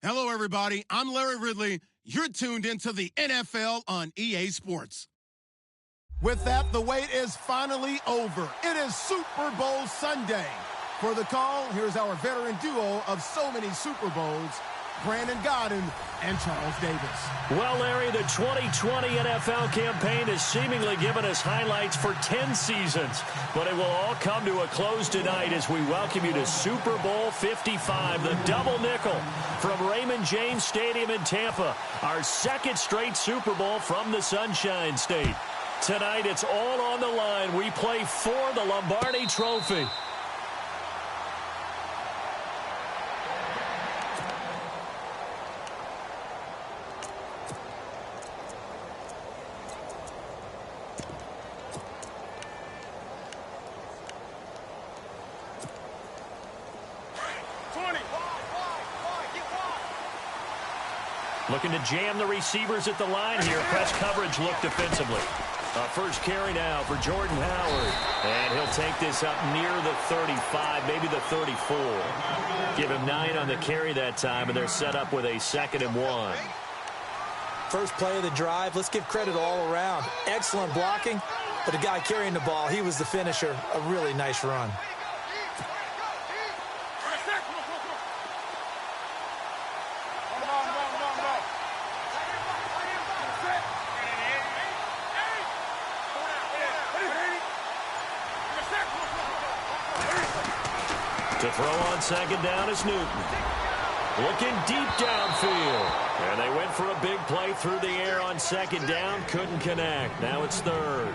Hello, everybody. I'm Larry Ridley. You're tuned into the NFL on EA Sports. With that, the wait is finally over. It is Super Bowl Sunday. For the call, here's our veteran duo of so many Super Bowls, Brandon Godden and Charles Davis. Well, Larry, the 2020 NFL campaign has seemingly given us highlights for 10 seasons, but it will all come to a close tonight as we welcome you to Super Bowl 55, the double nickel from Raymond James Stadium in Tampa, our second straight Super Bowl from the Sunshine State. Tonight, it's all on the line. We play for the Lombardi Trophy. Looking to jam the receivers at the line here. Press coverage look defensively. First carry now for Jordan Howard. And he'll take this up near the 35, maybe the 34. Give him 9 on the carry that time, and they're set up with a 2nd and 1. First play of the drive. Let's give credit all around. Excellent blocking, but the guy carrying the ball, he was the finisher. A really nice run. To throw on 2nd down is Newton. Looking deep downfield. And they went for a big play through the air on 2nd down. Couldn't connect. Now it's 3rd.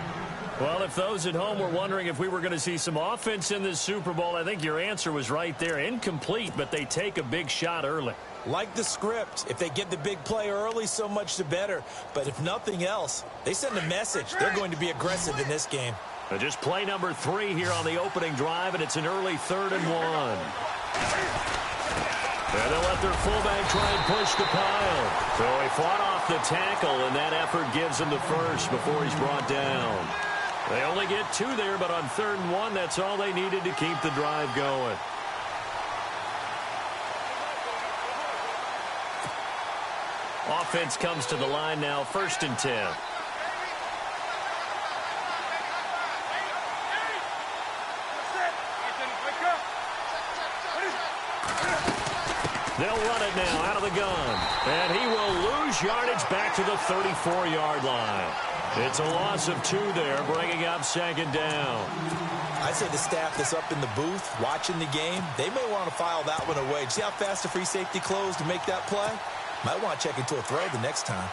Well, if those at home were wondering if we were going to see some offense in this Super Bowl, I think your answer was right there. Incomplete, but they take a big shot early. Like the script. If they get the big play early, so much the better. But if nothing else, they send a message. They're going to be aggressive in this game. Just play number 3 here on the opening drive, and it's an early 3rd and 1. And they'll let their fullback try and push the pile. So he fought off the tackle, and that effort gives him the first before he's brought down. They only get 2 there, but on 3rd and 1, that's all they needed to keep the drive going. Offense comes to the line now, 1st and 10. They'll run it now out of the gun. And he will lose yardage back to the 34-yard line. It's a loss of 2 there, bringing up 2nd down. I'd say the staff that's up in the booth watching the game, they may want to file that one away. See how fast the free safety closed to make that play? Might want to check into a throw the next time.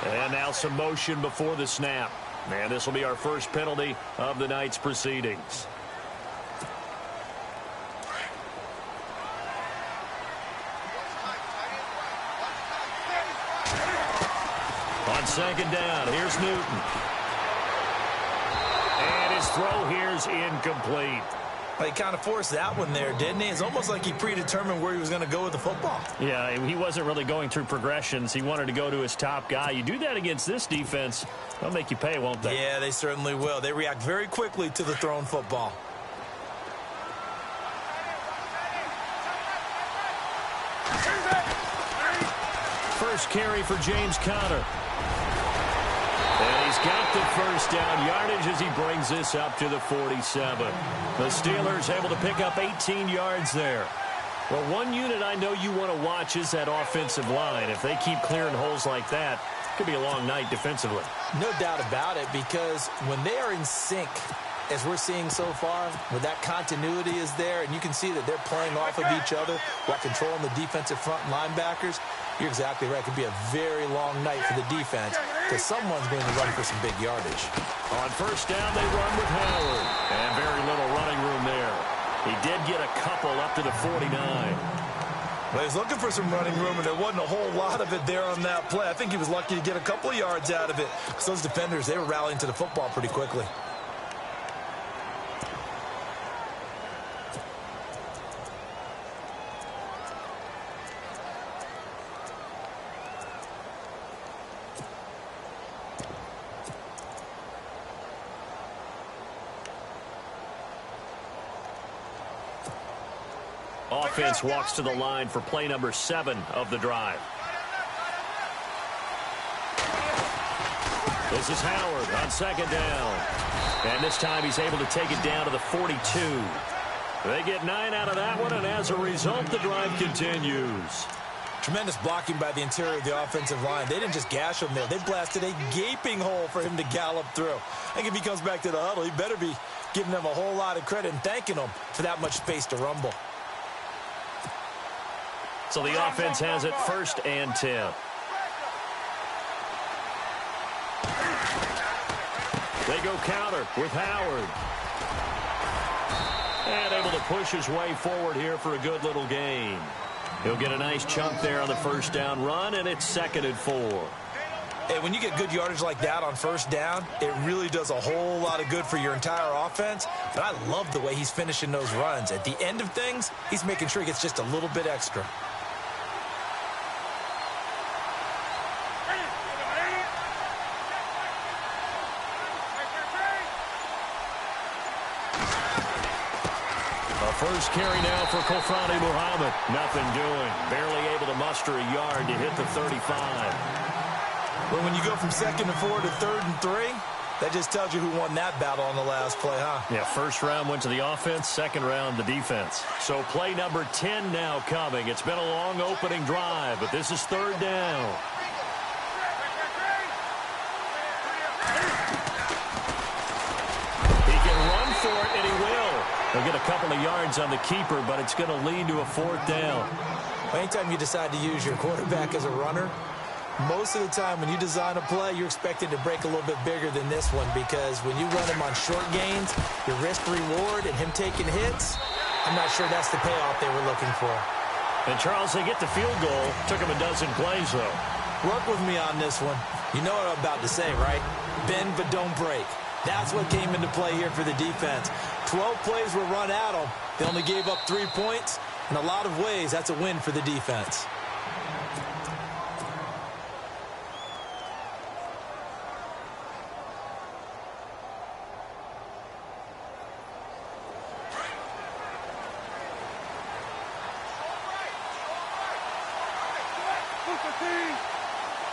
And now some motion before the snap. And this will be our first penalty of the night's proceedings. On 2nd down, here's Newton. And his throw here's incomplete. Well, he kind of forced that one there, didn't he? It's almost like he predetermined where he was going to go with the football. Yeah, he wasn't really going through progressions. He wanted to go to his top guy. You do that against this defense, they'll make you pay, won't they? Yeah, they certainly will. They react very quickly to the thrown football. First carry for James Conner. And he's got the first down yardage as he brings this up to the 47. The Steelers able to pick up 18 yards there. Well, one unit I know you want to watch is that offensive line. If they keep clearing holes like that, it could be a long night defensively. No doubt about it, because when they are in sync, as we're seeing so far, where that continuity is there, and you can see that they're playing off of each other while controlling the defensive front linebackers, you're exactly right. It could be a very long night for the defense because someone's going to run for some big yardage. On 1st down, they run with Howard. And very little running room there. He did get a couple up to the 49. Well, he was looking for some running room, and there wasn't a whole lot of it there on that play. I think he was lucky to get a couple of yards out of it because those defenders, they were rallying to the football pretty quickly. offense walks to the line for play number 7 of the drive. This is Howard on second down. And this time he's able to take it down to the 42. They get 9 out of that one, and as a result, the drive continues. Tremendous blocking by the interior of the offensive line. They didn't just gash him there. They blasted a gaping hole for him to gallop through. I think if he comes back to the huddle, he better be giving them a whole lot of credit and thanking them for that much space to rumble. So the offense has it 1st and 10. They go counter with Howard. And able to push his way forward here for a good little gain. He'll get a nice chunk there on the 1st down run, and it's 2nd and 4. Hey, when you get good yardage like that on 1st down, it really does a whole lot of good for your entire offense. But I love the way he's finishing those runs. At the end of things, he's making sure he gets just a little bit extra. First carry now for Kofrani Muhammad. Nothing doing. Barely able to muster a yard to hit the 35. Well, when you go from 2nd and 4 to 3rd and 3, that just tells you who won that battle on the last play, huh? Yeah, 1st round went to the offense, 2nd round the defense. So play number 10 now coming. It's been a long opening drive, but this is 3rd down. He can run for it, and he will. He'll get a couple of yards on the keeper, but it's going to lead to a 4th down. Anytime you decide to use your quarterback as a runner, most of the time when you design a play, you're expected to break a little bit bigger than this one, because when you run him on short gains, your risk-reward and him taking hits, I'm not sure that's the payoff they were looking for. And, Charles, they get the field goal. Took him a dozen plays, though. Work with me on this one. You know what I'm about to say, right? Bend but don't break. That's what came into play here for the defense. 12 plays were run at them. They only gave up 3 points. In a lot of ways, that's a win for the defense.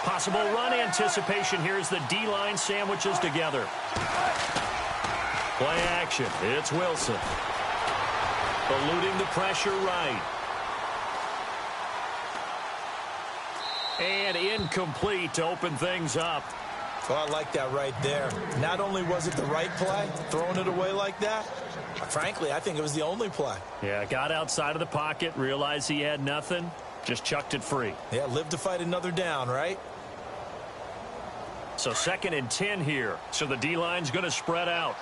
Possible run anticipation here as the D-line sandwiches together. Play action. It's Wilson. Eluding the pressure right. And incomplete to open things up. Oh, I like that right there. Not only was it the right play, throwing it away like that, frankly, I think it was the only play. Yeah, got outside of the pocket, realized he had nothing, just chucked it free. Yeah, live to fight another down, right? So 2nd and 10 here. So the D-line's going to spread out.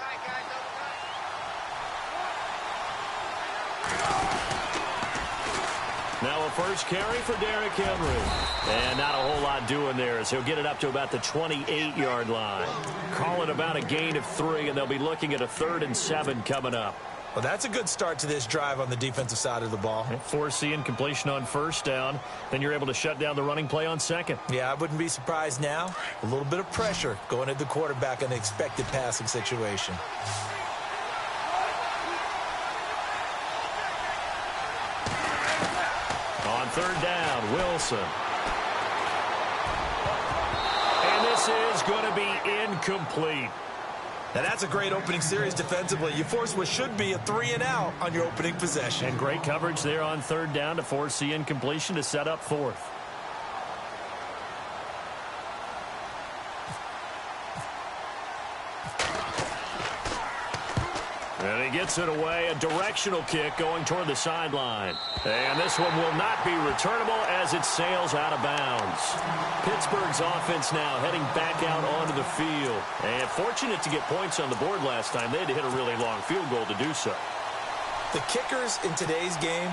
Now a first carry for Derrick Henry. And not a whole lot doing there as he'll get it up to about the 28-yard line. Call it about a gain of 3, and they'll be looking at a 3rd and 7 coming up. Well, that's a good start to this drive on the defensive side of the ball. Forcing incompletion on 1st down. Then you're able to shut down the running play on 2nd. Yeah, I wouldn't be surprised now. A little bit of pressure going at the quarterback in an expected passing situation. On 3rd down, Wilson. And this is going to be incomplete. Now, that's a great opening series defensively. You force what should be a 3-and-out on your opening possession. And great coverage there on 3rd down to force the incompletion to set up 4th. And he gets it away, a directional kick going toward the sideline. And this one will not be returnable as it sails out of bounds. Pittsburgh's offense now heading back out onto the field. And fortunate to get points on the board last time. They had to hit a really long field goal to do so. The kickers in today's game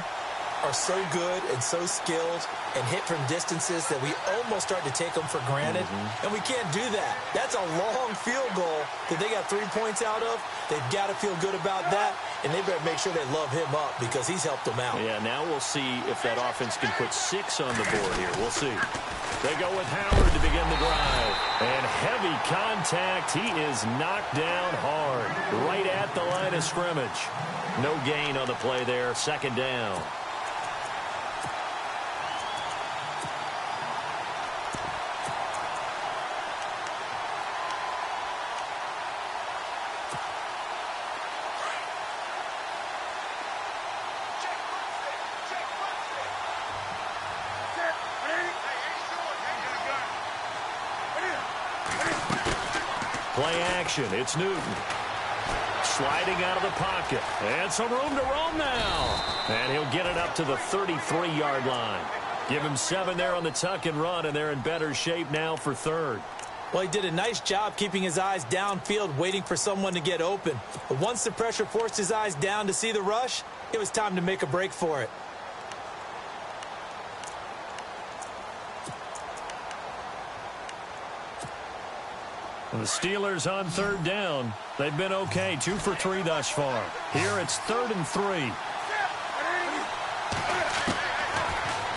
are so good and so skilled and hit from distances that we almost start to take them for granted. And we can't do that. That's a long field goal that they got 3 points out of. They've got to feel good about that, and they better make sure they love him up because he's helped them out. Yeah, now we'll see if that offense can put 6 on the board here. We'll see. They go with Howard to begin the drive. And heavy contact. He is knocked down hard right at the line of scrimmage. No gain on the play there. 2nd down. Play action. It's Newton. Sliding out of the pocket. And some room to roam now. And he'll get it up to the 33-yard line. Give him 7 there on the tuck and run, and they're in better shape now for third. Well, he did a nice job keeping his eyes downfield, waiting for someone to get open. But once the pressure forced his eyes down to see the rush, it was time to make a break for it. And the Steelers on third down. They've been okay, 2 for 3 thus far. Here it's 3rd and 3.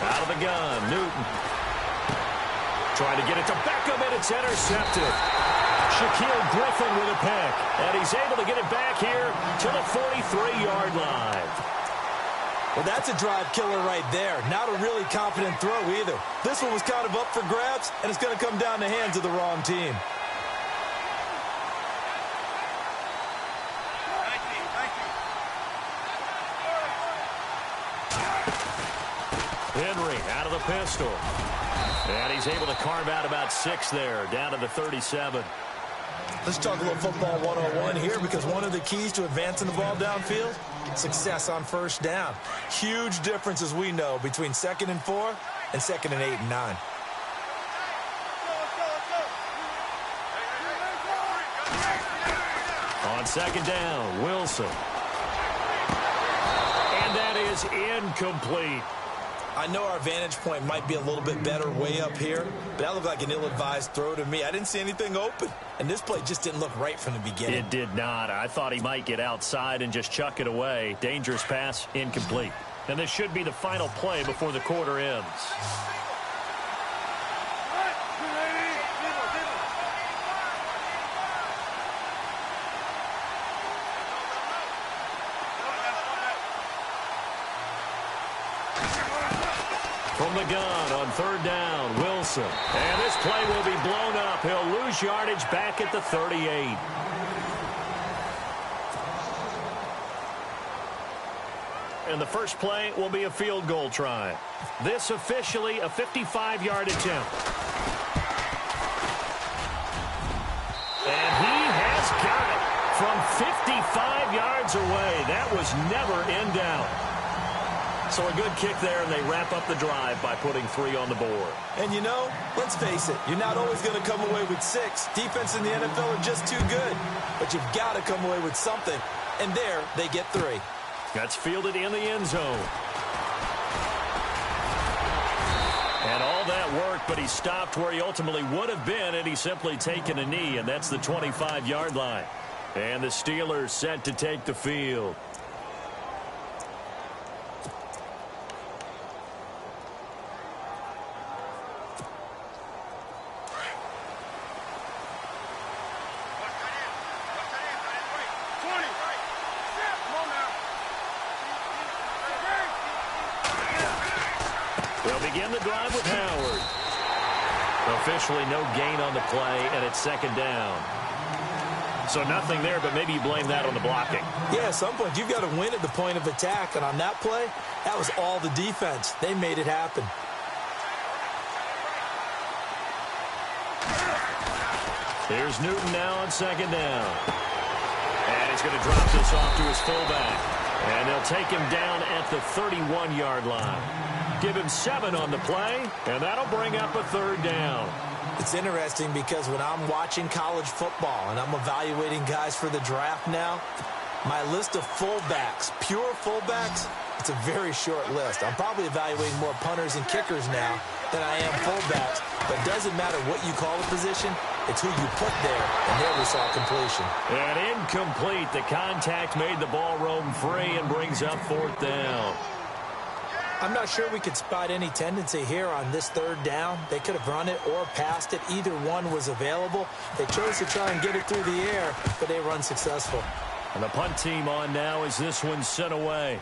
Out of the gun, Newton. Trying to get it to Beckham, and it's intercepted. Shaquille Griffin with a pick. And he's able to get it back here to the 43-yard line. Well, that's a drive killer right there. Not a really confident throw either. This one was kind of up for grabs, and it's going to come down the hands of the wrong team. Henry out of the pistol. And he's able to carve out about 6 there, down to the 37. Let's talk a little football 101 here, because one of the keys to advancing the ball downfield, success on first down. Huge difference, as we know, between 2nd and 4 and 2nd and 8 and 9. On 2nd down, Wilson. And that is incomplete. I know our vantage point might be a little bit better way up here, but that looked like an ill-advised throw to me. I didn't see anything open, and this play just didn't look right from the beginning. It did not. I thought he might get outside and just chuck it away. Dangerous pass, incomplete. And this should be the final play before the quarter ends. From the gun on 3rd down, Wilson. And this play will be blown up. He'll lose yardage back at the 38. And the first play will be a field goal try. This officially a 55-yard attempt. And he has got it from 55 yards away. That was never in doubt. So a good kick there, and they wrap up the drive by putting 3 on the board. And, you know, let's face it, you're not always going to come away with 6. Defense in the NFL are just too good. But you've got to come away with something. And there, they get 3. That's fielded in the end zone. And all that worked, but he stopped where he ultimately would have been, and he's simply taken a knee, and that's the 25-yard line. And the Steelers set to take the field. They'll begin the drive with Howard. Officially no gain on the play, and it's 2nd down. So nothing there, but maybe you blame that on the blocking. Yeah, at some point you've got to win at the point of attack, and on that play, that was all the defense. They made it happen. Here's Newton now on 2nd down. And he's going to drop this off to his fullback. And they'll take him down at the 31-yard line. Give him 7 on the play, and that'll bring up a 3rd down. It's interesting because when I'm watching college football and I'm evaluating guys for the draft now, my list of fullbacks, pure fullbacks, it's a very short list. I'm probably evaluating more punters and kickers now than I am fullbacks, but it doesn't matter what you call the position, it's who you put there, and there we saw completion. And incomplete. The contact made the ball roam free and brings up 4th down. I'm not sure we could spot any tendency here on this 3rd down. They could have run it or passed it. Either one was available. They chose to try and get it through the air, but they were unsuccessful. And the punt team on now as this one's sent away.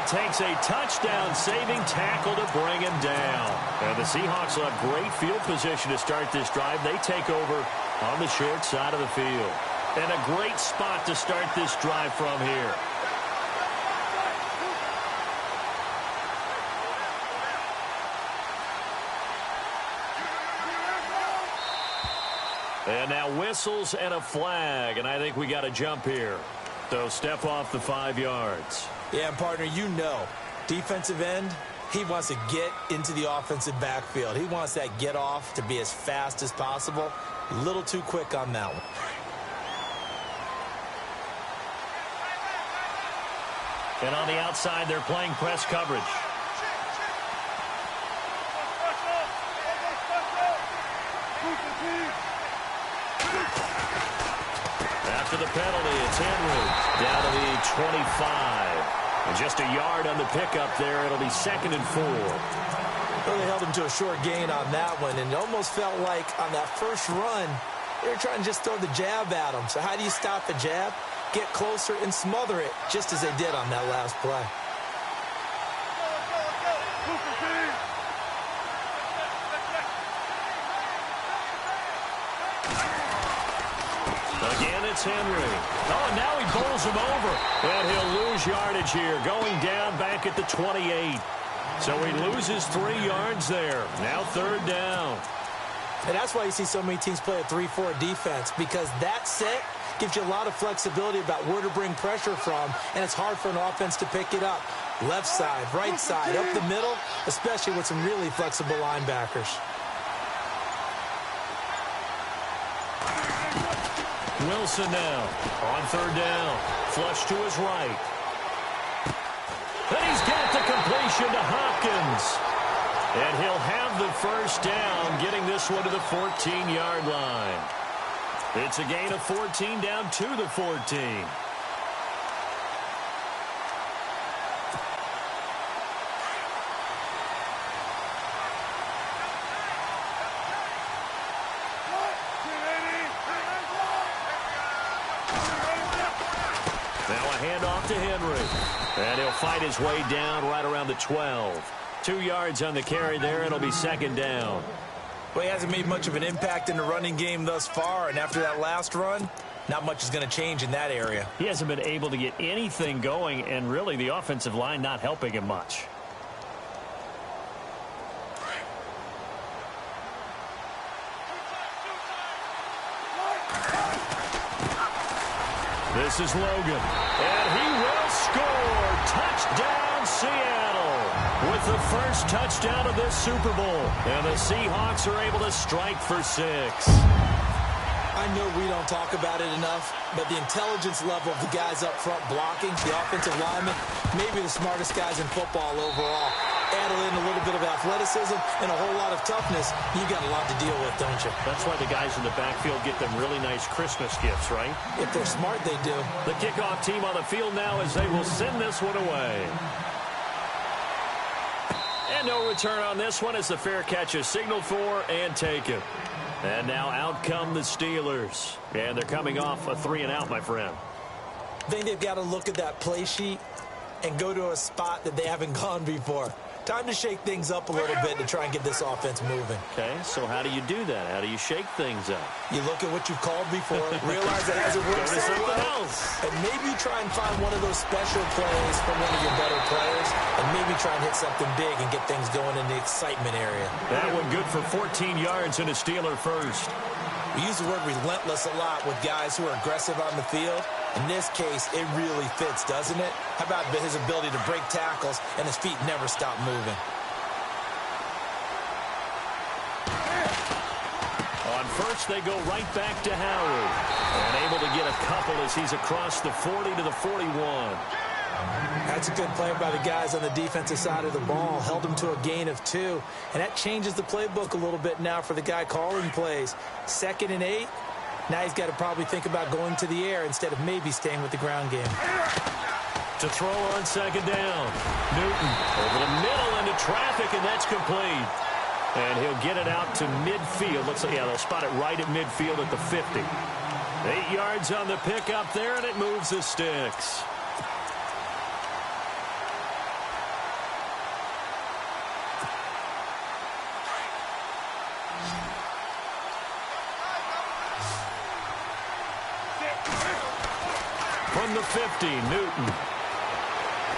Takes a touchdown-saving tackle to bring him down. And the Seahawks will have great field position to start this drive. They take over on the short side of the field. And a great spot to start this drive from here. And now whistles and a flag, and I think we got a jump here. So step off the 5 yards. Yeah, partner, you know, defensive end, he wants to get into the offensive backfield. He wants that get off to be as fast as possible. A little too quick on that one. And on the outside, they're playing press coverage. After the penalty, it's Henry down to the 25. And just a yard on the pickup there. It'll be 2nd and 4. Well, they held him to a short gain on that one, and it almost felt like on that first run, they were trying to just throw the jab at him. So how do you stop a jab? Get closer and smother it, just as they did on that last play. Again, it's Henry. Oh, and now he bowls him over. And he'll lose yardage here, going down back at the 28. So he loses 3 yards there. Now 3rd down. And that's why you see so many teams play a 3-4 defense, because that set gives you a lot of flexibility about where to bring pressure from, and it's hard for an offense to pick it up. Left side, right side, up the middle, especially with some really flexible linebackers. Wilson now on 3rd down. Flush to his right. And he's got the completion to Hopkins. And he'll have the 1st down, getting this one to the 14-yard line. It's a gain of 14 down to the 14. Now a handoff to Henry. And he'll fight his way down right around the 12. 2 yards on the carry there. It'll be 2nd down. Well, he hasn't made much of an impact in the running game thus far, and after that last run, not much is going to change in that area. He hasn't been able to get anything going, and really the offensive line not helping him much. This is Logan, and he will score. Touchdown, Seattle, with the 1st touchdown of this Super Bowl. And the Seahawks are able to strike for 6. I know we don't talk about it enough, but the intelligence level of the guys up front blocking, the offensive linemen, maybe the smartest guys in football overall. Add in a little bit of athleticism and a whole lot of toughness, you got a lot to deal with, don't you? That's why the guys in the backfield get them really nice Christmas gifts, right? If they're smart, they do. The kickoff team on the field now as they will send this one away. And no return on this one as the fair catch is signaled for and taken. And now out come the Steelers. And they're coming off a 3-and-out, my friend. I think they've got to look at that play sheet and go to a spot that they haven't gone before. Time to shake things up a little bit to try and get this offense moving. Okay, so how do you do that? How do you shake things up? You look at what you've called before, realize it hasn't worked so well, and maybe try and find one of those special plays from one of your better players, and maybe try and hit something big and get things going in the excitement area. That one good for 14 yards and a Steeler 1st. We use the word relentless a lot with guys who are aggressive on the field. In this case, it really fits, doesn't it? How about his ability to break tackles and his feet never stop moving? On 1st, they go right back to Howard. And able to get a couple as he's across the 40 to the 41. That's a good play by the guys on the defensive side of the ball. Held him to a gain of 2. And that changes the playbook a little bit now for the guy calling plays. 2nd and 8. Now he's got to probably think about going to the air instead of maybe staying with the ground game. To throw on 2nd down. Newton over the middle into traffic, and that's complete. And he'll get it out to midfield. Looks like, yeah, they'll spot it right at midfield at the 50. 8 yards on the pickup there, and it moves the sticks. From the 50, Newton.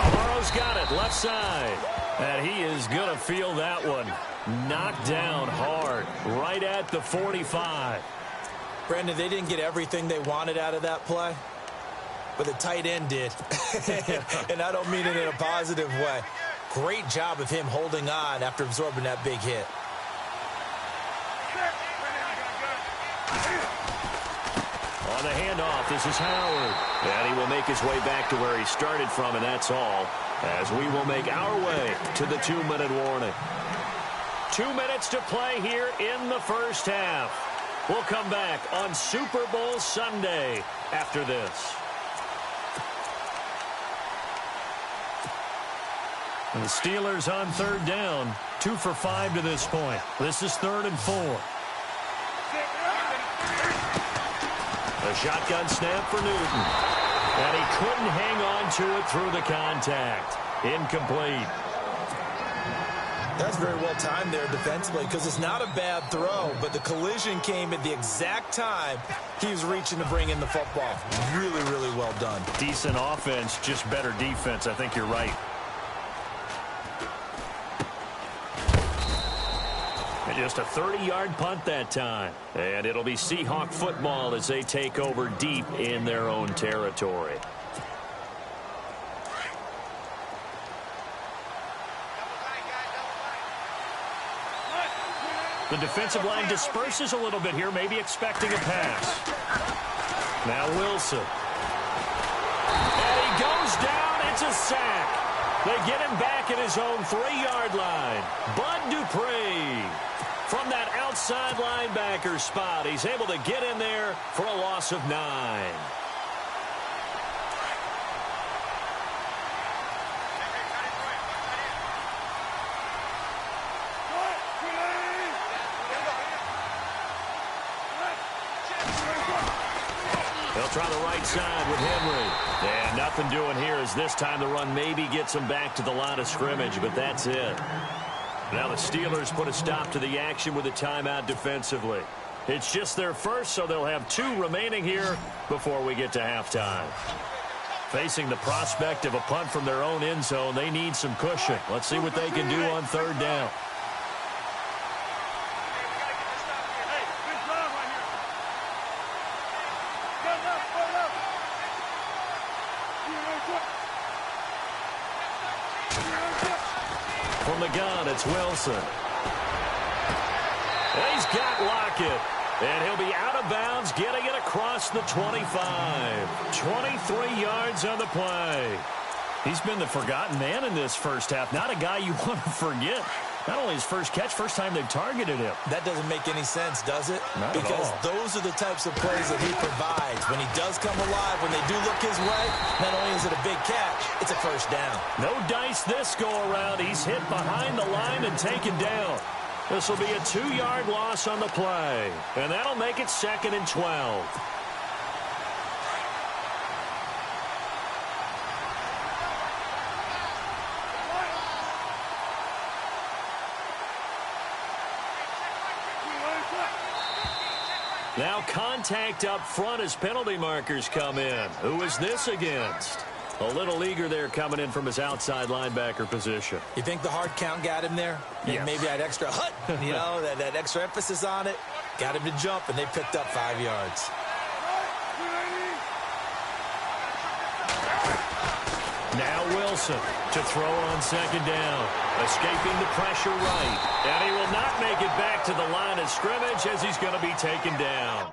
Amaro's got it, left side. And he is going to feel that one. Knocked down hard, right at the 45. Brandon, they didn't get everything they wanted out of that play, but the tight end did. And I don't mean it in a positive way. Great job of him holding on after absorbing that big hit. On the handoff, this is Howard. And he will make his way back to where he started from, and that's all, as we will make our way to the 2-minute warning. 2 minutes to play here in the first half. We'll come back on Super Bowl Sunday after this. And the Steelers on third down, 2 for 5 to this point. This is 3rd and 4. A shotgun snap for Newton. And he couldn't hang on to it through the contact. Incomplete. That's very well timed there defensively because it's not a bad throw, but the collision came at the exact time he was reaching to bring in the football. Really, really well done. Decent offense, just better defense. I think you're right. And just a 30-yard punt that time. And it'll be Seahawk football as they take over deep in their own territory. The defensive line disperses a little bit here, maybe expecting a pass. Now Wilson. And he goes down. It's a sack. They get him back at his own 3-yard line. Bud Dupree from that outside linebacker spot. He's able to get in there for a loss of 9. They'll try the right side with Henry. And nothing doing here as this time the run maybe gets him back to the line of scrimmage, but that's it. Now the Steelers put a stop to the action with a timeout defensively. It's just their first, so they'll have 2 remaining here before we get to halftime. Facing the prospect of a punt from their own end zone, they need some cushion. Let's see what they can do on third down. From the gun, it's Wilson. And he's got Lockett. And he'll be out of bounds, getting it across the 25. 23 yards on the play. He's been the forgotten man in this first half. Not a guy you want to forget. Not only his first catch, first time they've targeted him. That doesn't make any sense, does it? Not because at all. Those are the types of plays that he provides. When he does come alive, when they do look his way, not only is it a big catch, it's a first down. No dice this go-around. He's hit behind the line and taken down. This will be a 2-yard loss on the play. And that'll make it 2nd and 12. Now contact up front as penalty markers come in. Who is this against? A little eager there coming in from his outside linebacker position. You think the hard count got him there? Yes. Maybe that extra that extra emphasis on it. Got him to jump, and they picked up 5 yards. Now Wilson to throw on 2nd down. Escaping the pressure right. And he will not make it back to the line of scrimmage as he's going to be taken down.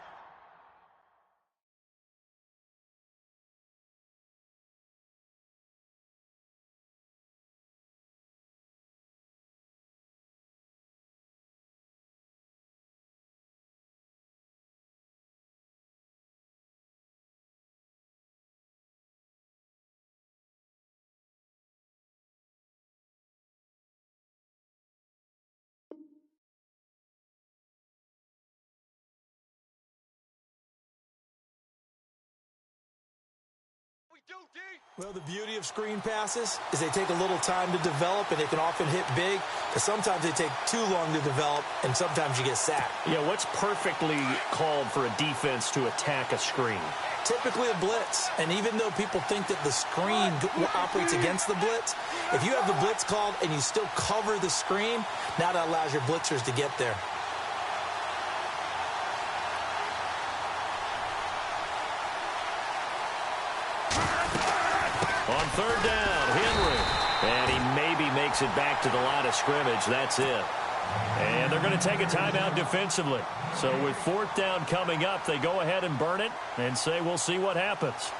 Well, the beauty of screen passes is they take a little time to develop, and they can often hit big, but sometimes they take too long to develop, and sometimes you get sacked. Yeah, what's perfectly called for a defense to attack a screen? Typically a blitz, and even though people think that the screen operates against the blitz, if you have the blitz called and you still cover the screen, now that allows your blitzers to get there. On third down, Henry. And he maybe makes it back to the line of scrimmage. That's it. And they're going to take a timeout defensively. So with fourth down coming up, they go ahead and burn it and say we'll see what happens.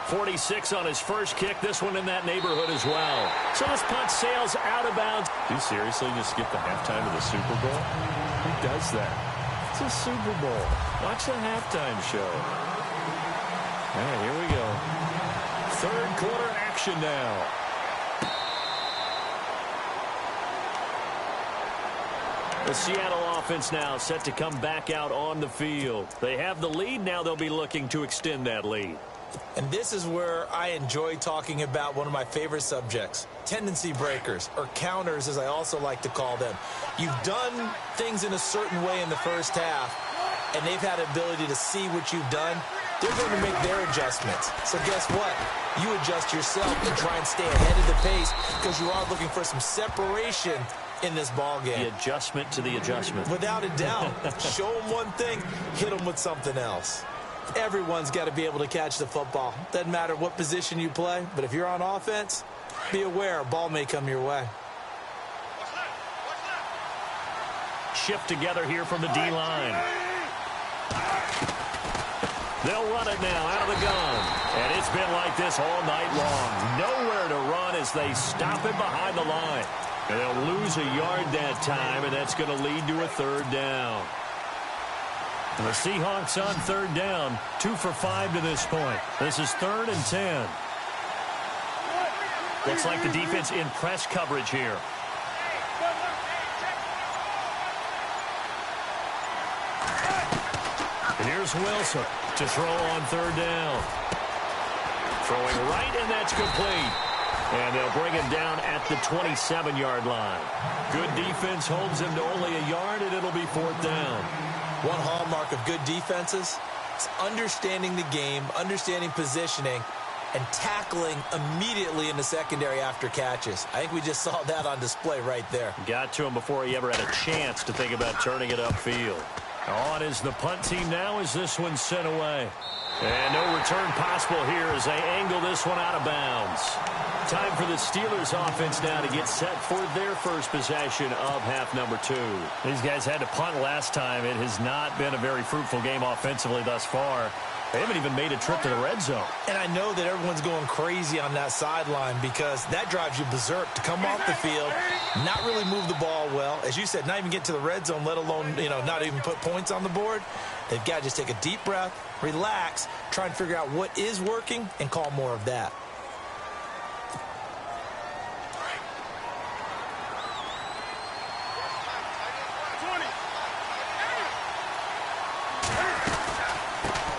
.46 on his first kick. This one in that neighborhood as well. So this punt sails out of bounds. Do you seriously just skip the halftime of the Super Bowl? Who does that? It's a Super Bowl. Watch the halftime show. All right, here we go. Third quarter action now. The Seattle offense now set to come back out on the field. They have the lead. Now they'll be looking to extend that lead. And this is where I enjoy talking about one of my favorite subjects, tendency breakers, or counters as I also like to call them. You've done things in a certain way in the first half, and they've had the ability to see what you've done. They're going to make their adjustments. So guess what? You adjust yourself and try and stay ahead of the pace because you are looking for some separation in this ball game. The adjustment to the adjustment. Without a doubt. Show them one thing, hit them with something else. Everyone's got to be able to catch the football. Doesn't matter what position you play, but if you're on offense, be aware a ball may come your way. Shift together here from the D-line. They'll run it now out of the gun. And it's been like this all night long. Nowhere to run as they stop it behind the line. And they'll lose a yard that time, and that's going to lead to a third down. The Seahawks on third down, 2 for 5 to this point. This is 3rd and 10. Looks like the defense in press coverage here. And here's Wilson to throw on third down. Throwing right, and that's complete. And they'll bring him down at the 27-yard line. Good defense holds him to only a yard, and it'll be 4th down. One hallmark of good defenses is understanding the game, understanding positioning, and tackling immediately in the secondary after catches. I think we just saw that on display right there. Got to him before he ever had a chance to think about turning it upfield. On is the punt team now as this one's sent away. And no return possible here as they angle this one out of bounds. Time for the Steelers offense now to get set for their first possession of half number 2. These guys had to punt last time. It has not been a very fruitful game offensively thus far. They haven't even made a trip to the red zone. And I know that everyone's going crazy on that sideline because that drives you berserk to come off the field, not really move the ball well. As you said, not even get to the red zone, let alone, not even put points on the board. They've got to just take a deep breath, relax, try and figure out what is working, and call more of that.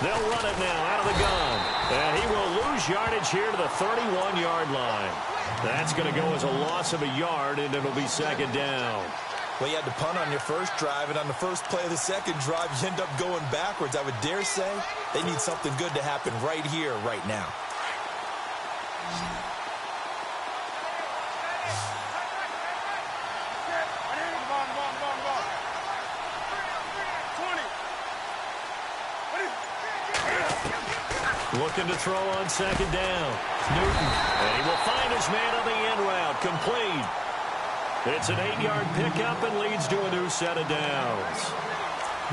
They'll run it now out of the gun. And he will lose yardage here to the 31-yard line. That's going to go as a loss of a yard, and it'll be 2nd down. Well, you had to punt on your first drive, and on the first play of the second drive, you end up going backwards. I would dare say they need something good to happen right here, right now. Looking to throw on 2nd down. Newton. And he will find his man on the end route. Complete. It's an 8-yard pickup and leads to a new set of downs.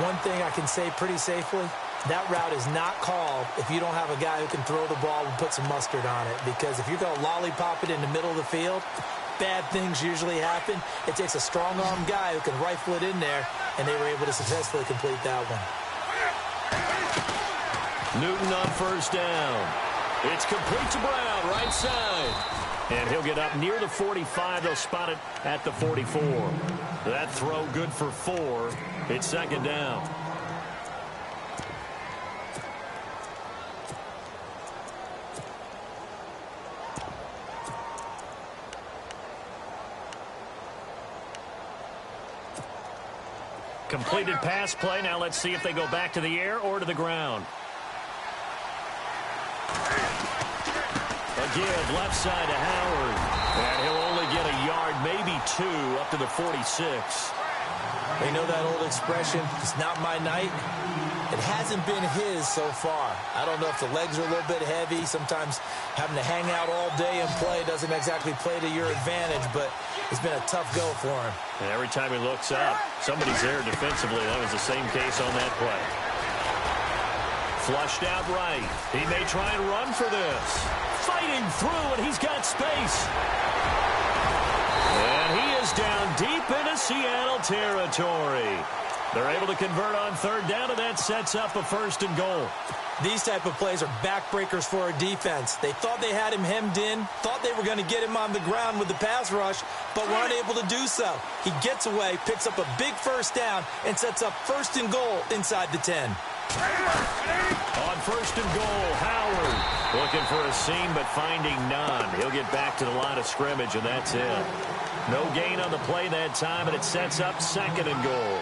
One thing I can say pretty safely, that route is not called if you don't have a guy who can throw the ball and put some mustard on it. Because if you're going to lollipop it in the middle of the field, bad things usually happen. It takes a strong-arm guy who can rifle it in there, and they were able to successfully complete that one. Newton on 1st down. It's complete to Brown, right side. And he'll get up near the 45. They'll spot it at the 44. That throw good for 4. It's second down. Completed pass play. Now let's see if they go back to the air or to the ground. A give left side to Howard. And he'll only get a yard, maybe 2, up to the 46. You know that old expression, it's not my night? It hasn't been his so far. I don't know if the legs are a little bit heavy. Sometimes having to hang out all day and play doesn't exactly play to your advantage, but it's been a tough go for him. And every time he looks up, somebody's there defensively. That was the same case on that play. Flushed out right. He may try and run for this. Fighting through, and he's got space. And he is down deep into Seattle territory. They're able to convert on third down, and that sets up a 1st and goal. These type of plays are backbreakers for a defense. They thought they had him hemmed in, thought they were going to get him on the ground with the pass rush, but were unable to do so. He gets away, picks up a big 1st down, and sets up 1st and goal inside the 10. On 1st and goal, Howard looking for a seam, but finding none. He'll get back to the line of scrimmage, and that's it. No gain on the play that time, and it sets up 2nd and goal.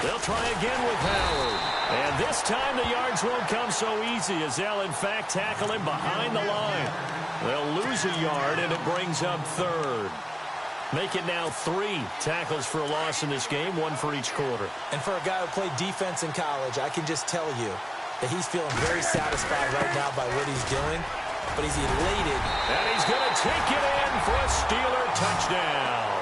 They'll try again with Howard. And this time the yards won't come so easy as they'll, in fact, tackle him behind the line. They'll lose a yard, and it brings up 3rd. Make it now 3 tackles for a loss in this game, 1 for each quarter. And for a guy who played defense in college, I can just tell you that he's feeling very satisfied right now by what he's doing. But he's elated. And he's going to take it in for a Steeler touchdown.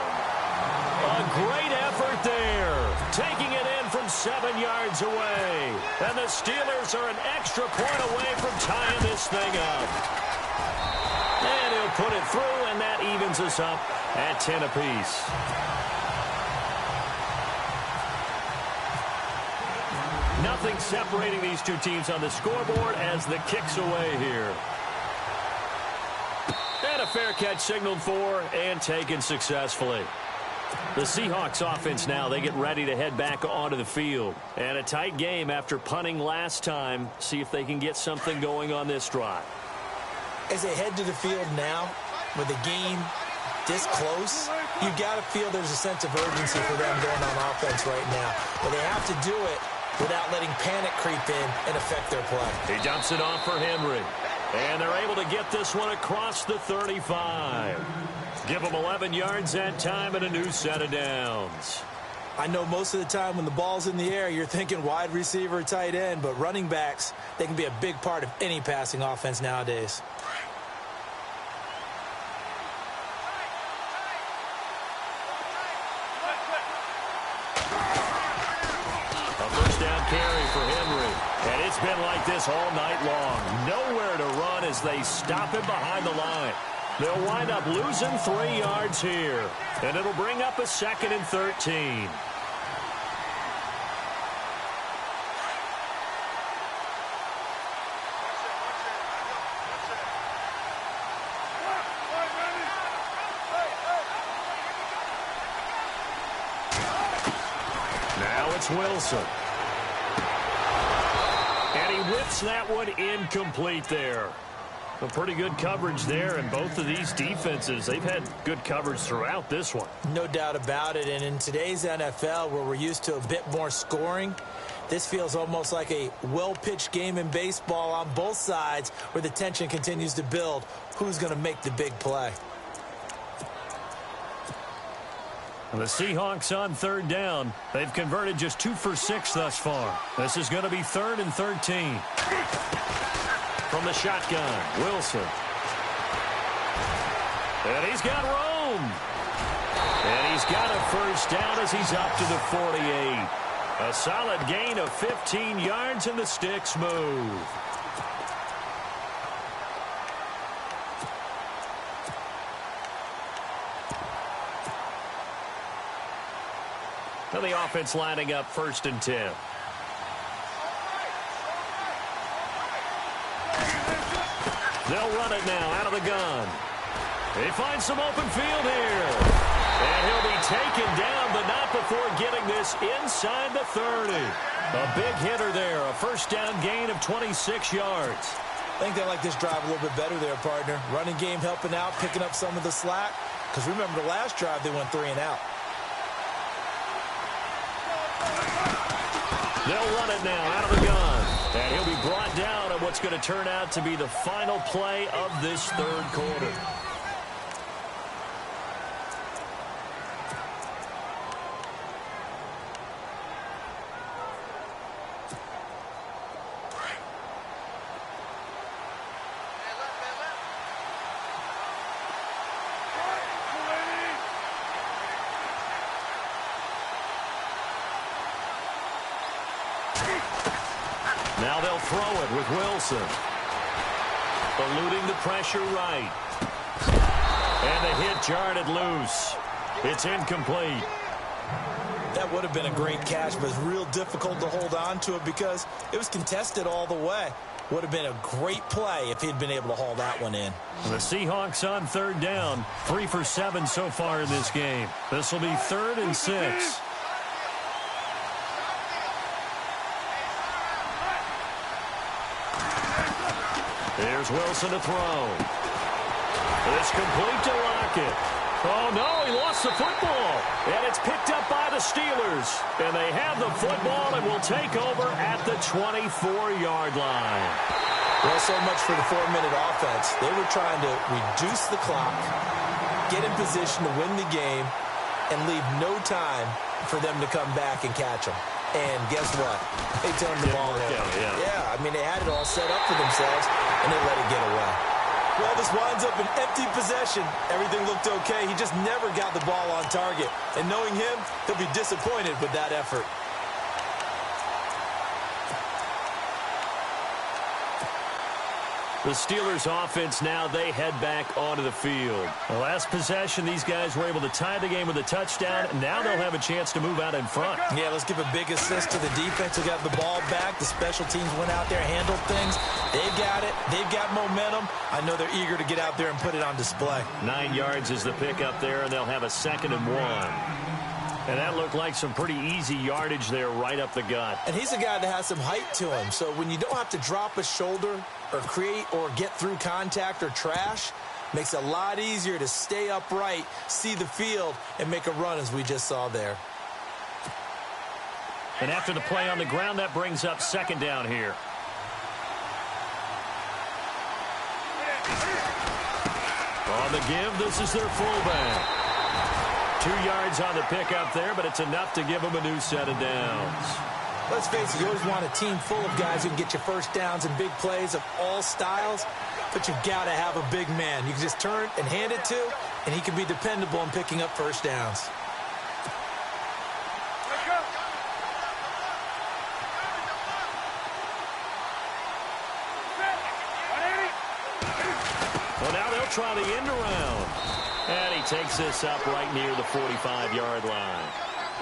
A great effort there. Taking it in from 7 yards away. And the Steelers are an extra point away from tying this thing up. And he'll put it through, and that evens us up at 10 apiece. Nothing separating these two teams on the scoreboard as the kick's away here. And a fair catch signaled for and taken successfully. The Seahawks offense now, they get ready to head back onto the field. And a tight game after punting last time. See if they can get something going on this drive. As they head to the field now, with the game this close, you've got to feel there's a sense of urgency for them going on offense right now. But they have to do it without letting panic creep in and affect their play. He dumps it off for Henry. And they're able to get this one across the 35. Give them 11 yards that time and a new set of downs. I know most of the time when the ball's in the air, you're thinking wide receiver, tight end, but running backs, they can be a big part of any passing offense nowadays. A 1st down carry for Henry. And it's been like this all night long. Nowhere to run as they stop him behind the line. They'll wind up losing 3 yards here. And it'll bring up a 2nd and 13. Now it's Wilson. And he whips that one incomplete there. A pretty good coverage there, and both of these defenses, they've had good coverage throughout this one. No doubt about it, and in today's NFL, where we're used to a bit more scoring, this feels almost like a well-pitched game in baseball on both sides where the tension continues to build. Who's going to make the big play? And the Seahawks on 3rd down. They've converted just 2 for 6 thus far. This is going to be 3rd and 13. From the shotgun, Wilson. And he's got room. And he's got a 1st down as he's up to the 48. A solid gain of 15 yards, and the sticks move. Now the offense lining up 1st and 10. They'll run it now out of the gun. They find some open field here. And he'll be taken down, but not before getting this inside the 30. A big hitter there, a 1st down gain of 26 yards. I think they like this drive a little bit better there, partner. Running game helping out, picking up some of the slack. Because remember the last drive, they went 3 and out. They'll run it now out of the gun. And he'll be brought down on what's going to turn out to be the final play of this 3rd quarter. Now they'll throw it with Wilson. Eluding the pressure right. And the hit jarred it loose. It's incomplete. That would have been a great catch, but it's real difficult to hold on to it because it was contested all the way. Would have been a great play if he'd been able to haul that one in. The Seahawks on 3rd down. 3 for 7 so far in this game. This will be 3rd and 6. Here's Wilson to throw. It's complete to Lockett. Oh, no, he lost the football. And it's picked up by the Steelers. And they have the football and will take over at the 24-yard line. Well, so much for the 4-minute offense. They were trying to reduce the clock, get in position to win the game, and leave no time for them to come back and catch them. And guess what? They turned the ball over. Yeah, I mean, they had it all set up for themselves, and they let it get away. Well, this winds up an empty possession. Everything looked okay. He just never got the ball on target. And knowing him, he'll be disappointed with that effort. The Steelers offense now, they head back onto the field. The last possession, these guys were able to tie the game with a touchdown, and now they'll have a chance to move out in front. Yeah, let's give a big assist to the defense who got the ball back. The special teams went out there, handled things. They've got it. They've got momentum. I know they're eager to get out there and put it on display. 9 yards is the pickup there, and they'll have a 2nd and 1. And that looked like some pretty easy yardage there right up the gut. And he's a guy that has some height to him. So when you don't have to drop a shoulder or create or get through contact or trash, makes it a lot easier to stay upright, see the field, and make a run as we just saw there. And after the play on the ground, that brings up 2nd down here. On the give, this is their fullback. 2 yards on the pickup there, but it's enough to give them a new set of downs. Let's face it, you always want a team full of guys who can get you first downs and big plays of all styles, but you've got to have a big man you can just turn and hand it to, and he can be dependable in picking up first downs. Well, now they'll try the end around. And he takes this up right near the 45-yard line.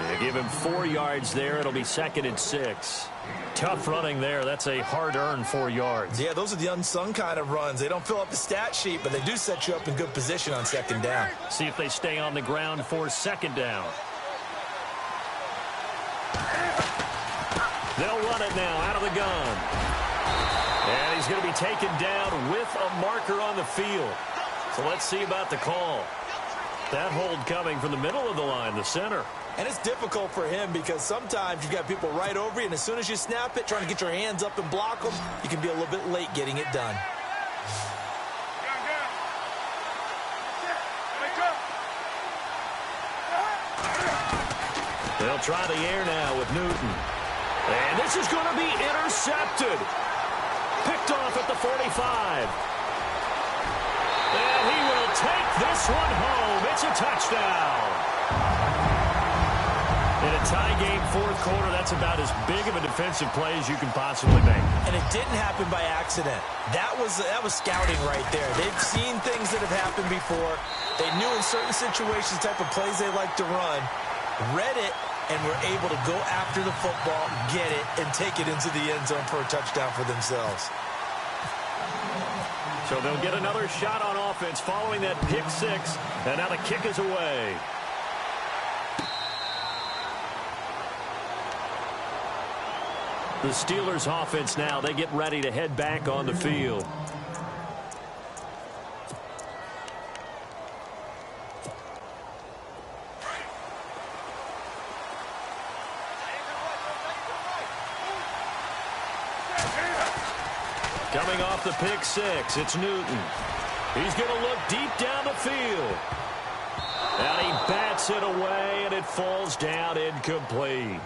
They give him 4 yards there. It'll be 2nd and 6. Tough running there. That's a hard-earned 4 yards. Yeah, those are the unsung kind of runs. They don't fill up the stat sheet, but they do set you up in good position on 2nd down. See if they stay on the ground for 2nd down. They'll run it now out of the gun. And he's going to be taken down with a marker on the field. So let's see about the call. That hold coming from the middle of the line, the center. And it's difficult for him because sometimes you've got people right over you, and as soon as you snap it, trying to get your hands up and block them, you can be a little bit late getting it done. They'll try the air now with Newton. And this is going to be intercepted. Picked off at the 45. And he will take this one home. It's a touchdown. In a tie game fourth quarter, that's about as big of a defensive play as you can possibly make. And it didn't happen by accident. That was scouting right there. They've seen things that have happened before. They knew in certain situations the type of plays they like to run, read it, and were able to go after the football, get it, and take it into the end zone for a touchdown for themselves. So they'll get another shot on offense following that pick six, and now the kick is away. The Steelers offense now, they get ready to head back on the field. Coming off the pick six, it's Newton. He's going to look deep down the field. And he bats it away, and it falls down incomplete.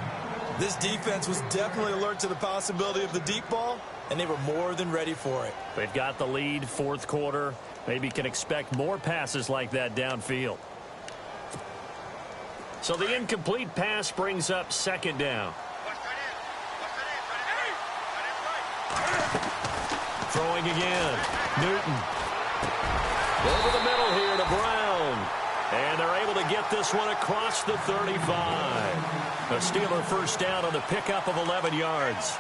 This defense was definitely alert to the possibility of the deep ball, and they were more than ready for it. They've got the lead, fourth quarter. Maybe can expect more passes like that downfield. So the incomplete pass brings up second down. Throwing again. Newton. Over the middle here to Brown. And they're able to get this one across the 35. A Steeler first down on the pickup of 11 yards.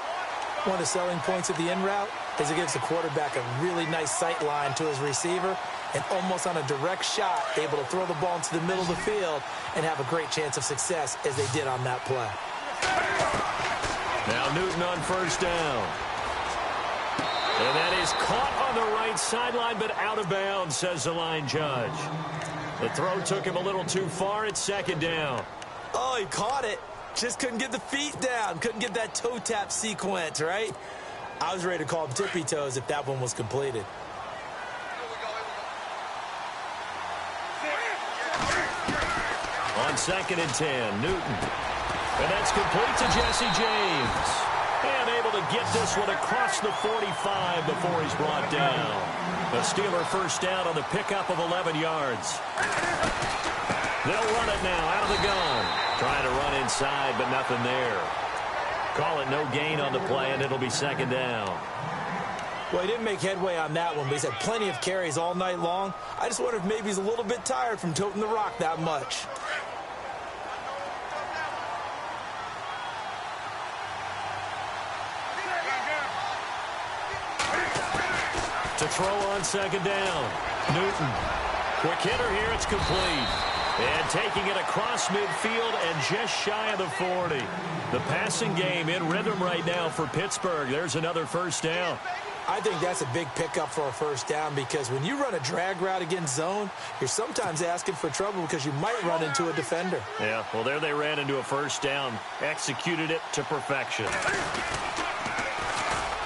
One of the selling points of the in route is it gives the quarterback a really nice sight line to his receiver and almost on a direct shot able to throw the ball into the middle of the field and have a great chance of success as they did on that play. Now Newton on first down. And that is caught on the right sideline but out of bounds, says the line judge. The throw took him a little too far. It's second down. Oh, he caught it. Just couldn't get the feet down. Couldn't get that toe tap sequence, right? I was ready to call him tippy toes if that one was completed. On second and 10, Newton. And that's complete to Jesse James. And able to get this one across the 45 before he's brought down. The Steeler first down on the pickup of 11 yards. They'll run it now out of the gun. Trying to run inside, but nothing there. Call it no gain on the play, and it'll be second down. Well, he didn't make headway on that one, but he's had plenty of carries all night long. I just wonder if maybe he's a little bit tired from toting the rock that much. To throw on second down. Newton. Quick hitter here. It's complete. And taking it across midfield and just shy of the 40. The passing game in rhythm right now for Pittsburgh. There's another first down. I think that's a big pickup for a first down because when you run a drag route against zone, you're sometimes asking for trouble because you might run into a defender. Yeah, well, there they ran into a first down. Executed it to perfection.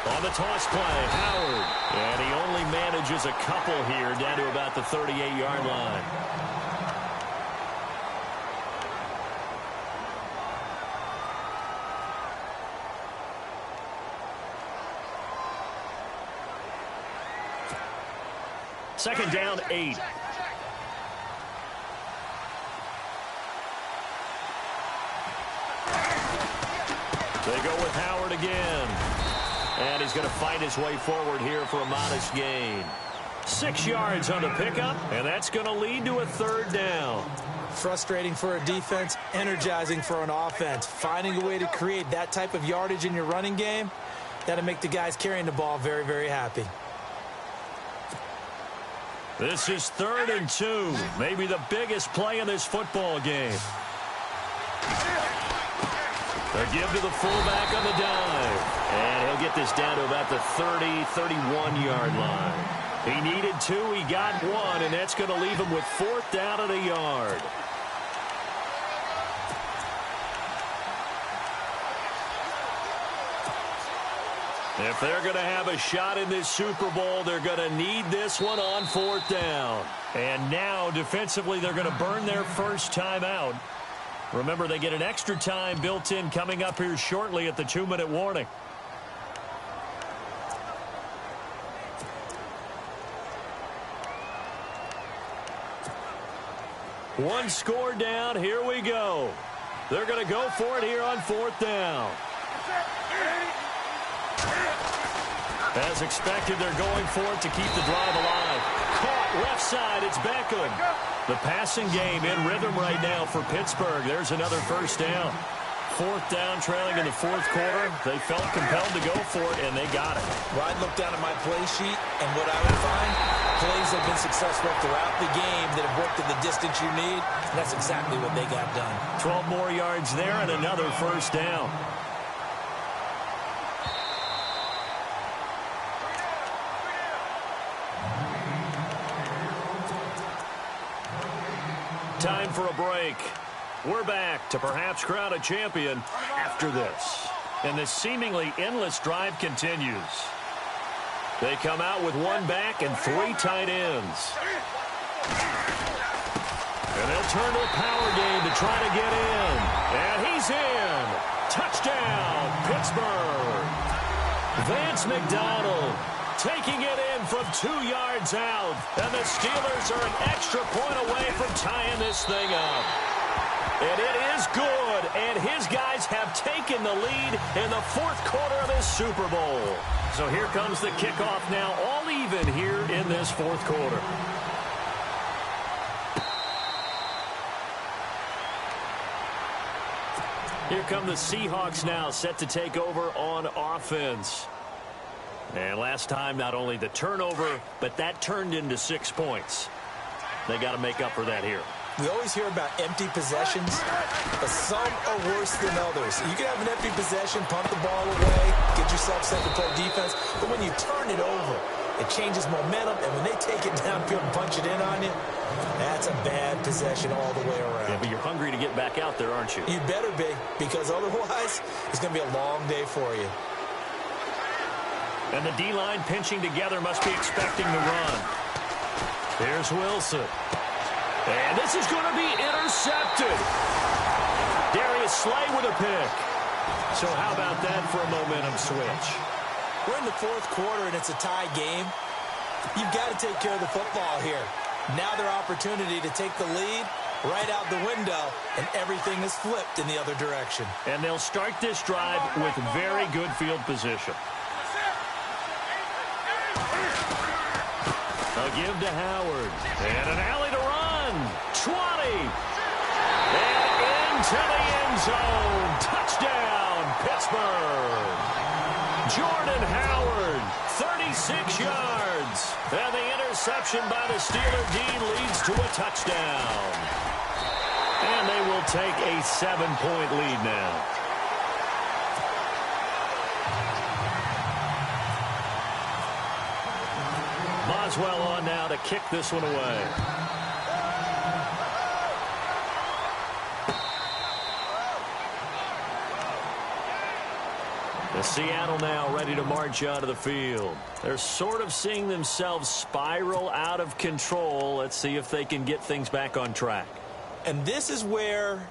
On the toss play, Howard. And he only manages a couple here down to about the 38-yard line. Second down, 8. They go with Howard again. And he's going to fight his way forward here for a modest gain. 6 yards on the pickup, and that's going to lead to a third down. Frustrating for a defense, energizing for an offense. Finding a way to create that type of yardage in your running game, that'll make the guys carrying the ball very, very happy. This is 3rd and 2, maybe the biggest play in this football game. A give to the fullback on the dive. And he'll get this down to about the 30, 31-yard line. He needed 2, he got 1, and that's going to leave him with 4th down and a yard. If they're going to have a shot in this Super Bowl, they're going to need this one on 4th down. And now, defensively, they're going to burn their first time out. Remember, they get an extra time built in coming up here shortly at the 2-minute warning. One score down. Here we go. They're going to go for it here on 4th down. As expected, they're going for it to keep the drive alive. Caught left side. It's Beckham. The passing game in rhythm right now for Pittsburgh. There's another first down. 4th down, trailing in the 4th quarter. They felt compelled to go for it, and they got it. Well, I'd look down at my play sheet, and what I would find, plays have been successful throughout the game that have worked at the distance you need, and that's exactly what they got done. 12 more yards there and another first down. Time for a break. We're back to perhaps crown a champion after this. And this seemingly endless drive continues. They come out with one back and 3 tight ends. And they'll turn to a power game to try to get in. And he's in. Touchdown, Pittsburgh. Vance McDonald taking it in from 2 yards out. And the Steelers are an extra point away from tying this thing up. And it is good. And his guys have taken the lead in the 4th quarter of this Super Bowl. So here comes the kickoff now, all even here in this 4th quarter. Here come the Seahawks now, set to take over on offense. And last time, not only the turnover, but that turned into 6 points. They got to make up for that here. We always hear about empty possessions, but some are worse than others. You can have an empty possession, pump the ball away, get yourself set to play defense, but when you turn it over, it changes momentum, and when they take it downfield and punch it in on you, that's a bad possession all the way around. Yeah, but you're hungry to get back out there, aren't you? You better be, because otherwise, it's going to be a long day for you. And the D-line pinching together must be expecting the run. Here's Wilson. And this is going to be intercepted. Darius Slay with a pick. So how about that for a momentum switch? We're in the 4th quarter, and it's a tie game. You've got to take care of the football here. Now their opportunity to take the lead right out the window, and everything is flipped in the other direction. And they'll start this drive with very good field position. A give to Howard. And an alley to run. 20. And into the end zone. Touchdown, Pittsburgh. Jordan Howard, 36 yards. And the interception by the Steeler Dean leads to a touchdown. And they will take a 7-point lead now. Boswell on now to kick this one away. The Seattle now ready to march out of the field. They're sort of seeing themselves spiral out of control. Let's see if they can get things back on track. And this is where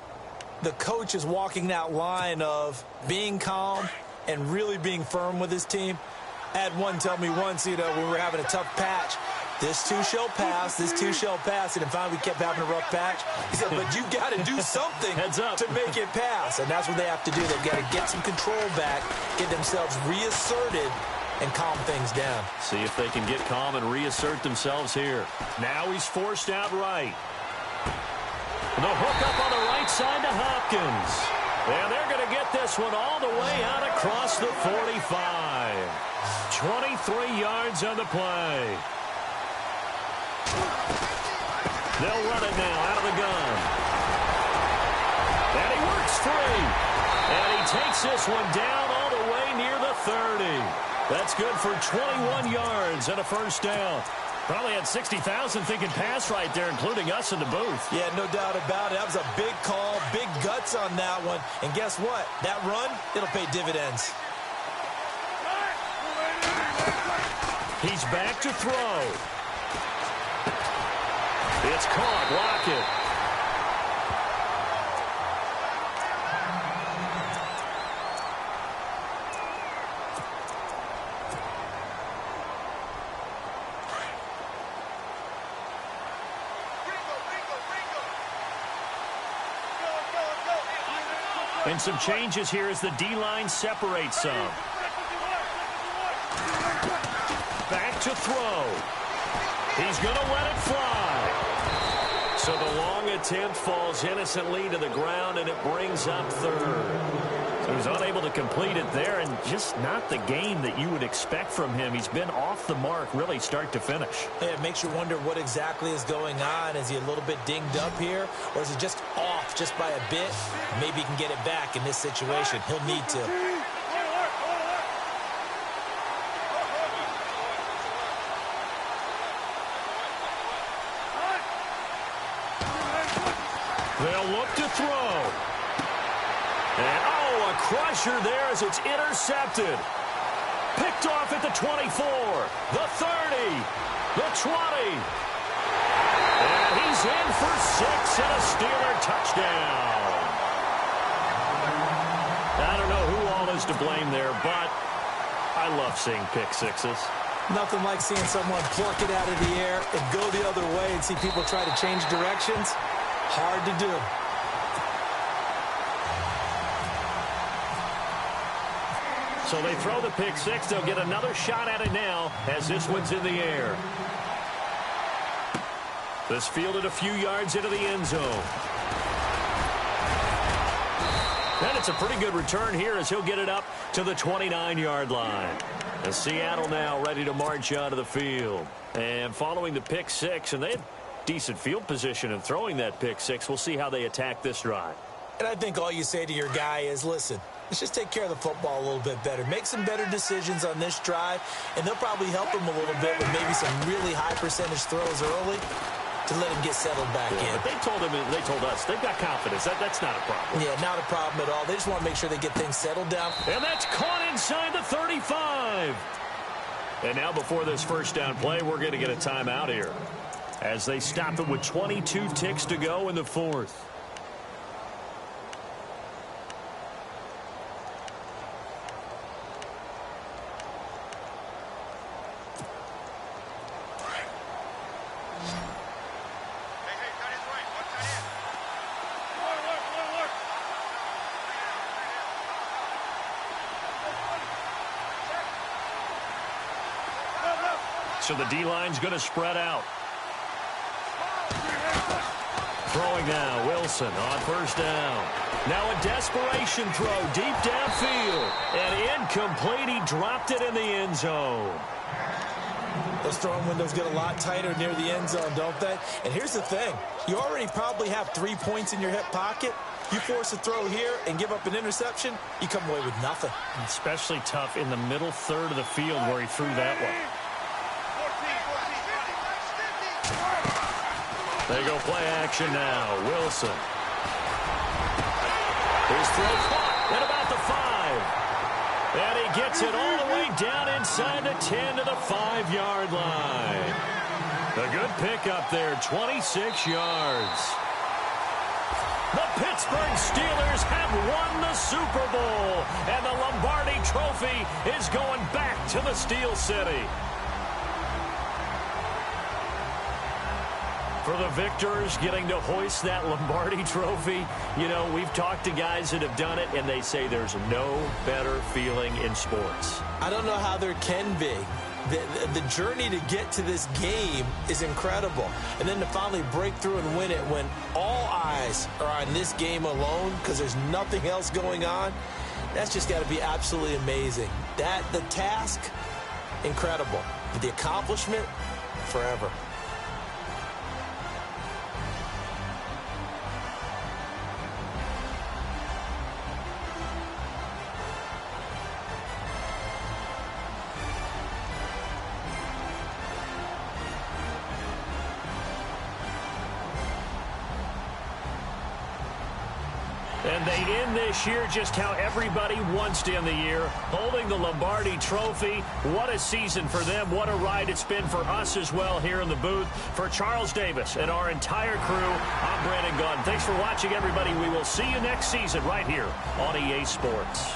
the coach is walking that line of being calm and really being firm with his team. I had one tell me once, when we were having a tough patch, this too shall pass, this too shall pass. And finally we kept having a rough patch. He said, but you got to do something to make it pass. And that's what they have to do. They've got to get some control back, get themselves reasserted, and calm things down. See if they can get calm and reassert themselves here. Now he's forced out right. The hook up on the right side to Hopkins. And they're going to get this one all the way out across the 45. 23 yards on the play. They'll run it now out of the gun. And he works free. And he takes this one down all the way near the 30. That's good for 21 yards and a first down. Probably had 60,000 thinking pass right there, including us in the booth. Yeah, no doubt about it. That was a big call, big guts on that one. And guess what? That run, it'll pay dividends. He's back to throw. It's caught. Lockett. And some changes here as the D-line separates some. Back to throw. He's going to let it fly. So the long attempt falls innocently to the ground, and it brings up third. So he's unable to complete it there, and just not the game that you would expect from him. He's been off the mark, really, start to finish. Yeah, it makes you wonder what exactly is going on. Is he a little bit dinged up here, or is he just off just by a bit? Maybe he can get it back in this situation. He'll need to. They'll look to throw. And, a crusher there as it's intercepted. Picked off at the 24, the 30, the 20. And he's in for 6 and a Steeler touchdown. I don't know who all is to blame there, but I love seeing pick sixes. Nothing like seeing someone pluck it out of the air and go the other way and see people try to change directions. Hard to do. So they throw the pick six. They'll get another shot at it now as this one's in the air. This fielded a few yards into the end zone. And it's a pretty good return here as he'll get it up to the 29-yard line. And Seattle now ready to march out of the field. And following the pick six, and they had decent field position in throwing that pick six. We'll see how they attack this drive. And I think all you say to your guy is, listen, let's just take care of the football a little bit better. Make some better decisions on this drive, and they'll probably help him a little bit with maybe some really high percentage throws early to let him get settled back in. But they told us, they've got confidence. That's not a problem. Yeah, not a problem at all. They just want to make sure they get things settled down. And that's caught inside the 35. And now before this first down play, we're going to get a timeout here as they stop it with 22 ticks to go in the fourth. So the D-line's going to spread out. Throwing now, Wilson on first down. Now a desperation throw deep downfield. And incomplete. He dropped it in the end zone. Those throwing windows get a lot tighter near the end zone, don't they? And here's the thing. You already probably have 3 points in your hip pocket. You force a throw here and give up an interception, you come away with nothing. Especially tough in the middle third of the field where he threw that one. They go play action now. Wilson. His throw caught at about the 5. And he gets it all the way down inside the 10 to the 5-yard line. A good pickup there, 26 yards. The Pittsburgh Steelers have won the Super Bowl, and the Lombardi Trophy is going back to the Steel City. For the victors getting to hoist that Lombardi Trophy, you know, we've talked to guys that have done it, and they say there's no better feeling in sports. I don't know how there can be. The journey to get to this game is incredible. And then to finally break through and win it when all eyes are on this game alone because there's nothing else going on, that's just got to be absolutely amazing. The task, incredible. But the accomplishment, forever. And they end this year just how everybody wants to end the year, holding the Lombardi Trophy. What a season for them. What a ride it's been for us as well here in the booth. For Charles Davis and our entire crew, I'm Brandon Gunn. Thanks for watching, everybody. We will see you next season right here on EA Sports.